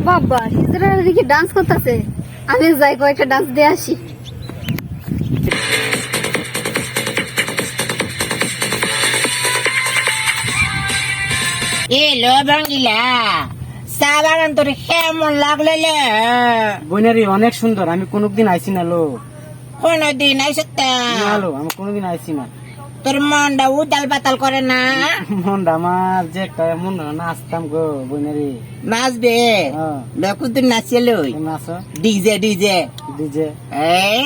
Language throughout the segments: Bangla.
বাবা হিজড়া দিকে ডান্স করতেছে, আমি যাই কয়েকটা ডান্স দিয়ে আসি। এলো বাঙ্গিলা, চা বাগান তোর কেমন লাগলো লে? বইনারি অনেক সুন্দর, আমি কোনদিন আইছি না লো। কোনদিন আইসে না লো, আমি কোনদিন আইছি না। তোর মনটা উতাল পাতাল করে না? মনটা আমার যে একটা মন নাচতাম গো বইনারি। নাচবে লোক তুই নাচিয়ে লই নাচ ডিজে ডিজে ডিজে এই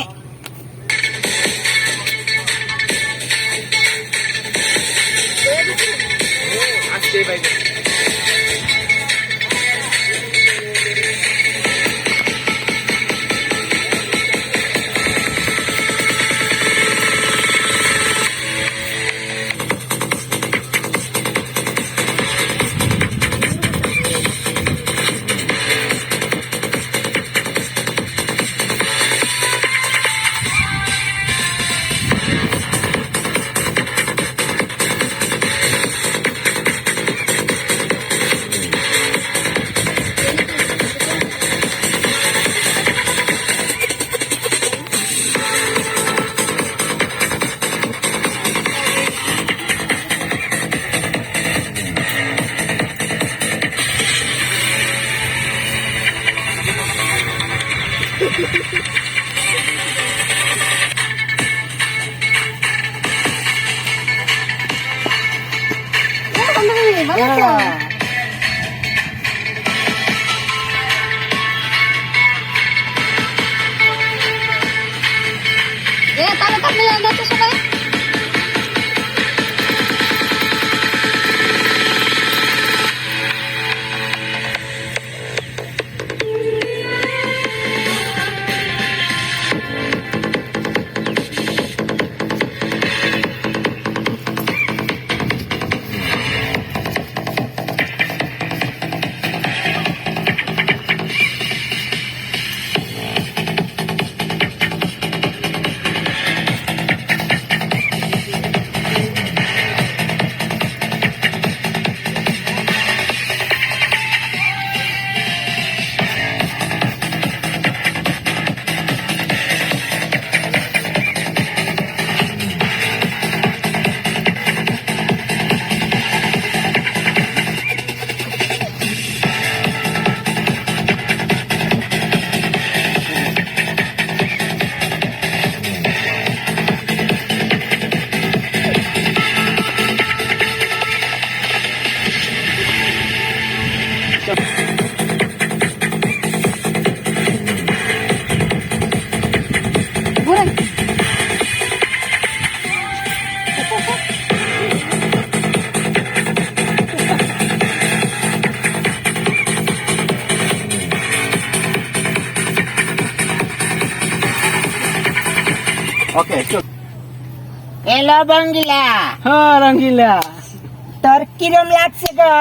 তাহলে তো আপনি যাচ্ছে সবাই। ওকে চল। এলো বাঙ্গিলা, হ্যাঁ রঙ্গিলা তোর কিরম লাগছে গো?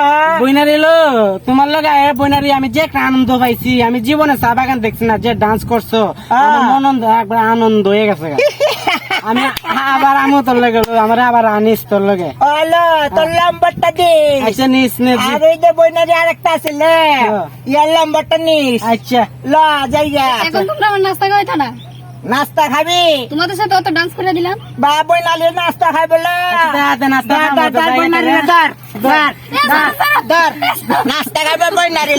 বইনারি এলো তোমার লগে বইনারি, আমি যে একটা আনন্দ পাইছি, আমি জীবনে চা বাগান দেখছি না, যে ডান্স করছো আমার মন একবার আনন্দ হয়ে গেছে গা। আমি আবার আমো তোর লগে আমার আবার আনিস তোর লগে। হলো তোর নাম্বারটা দে। আচ্ছা নিস নে আর ওই যে বইনারি আরেকটা আছে লে, ইয়ার নাম্বারটা নিস। আচ্ছা ল যাইয়া এখন তোমরা আমার নাস্তা খাওয়াইতা না, নাস্তা খাবি? তোমাদের সাথে অত ডান্স করে দিলাম। বা বইনালি নাস্তা খাবে লে? নাস্তা নাস্তা খাবে বইনারি।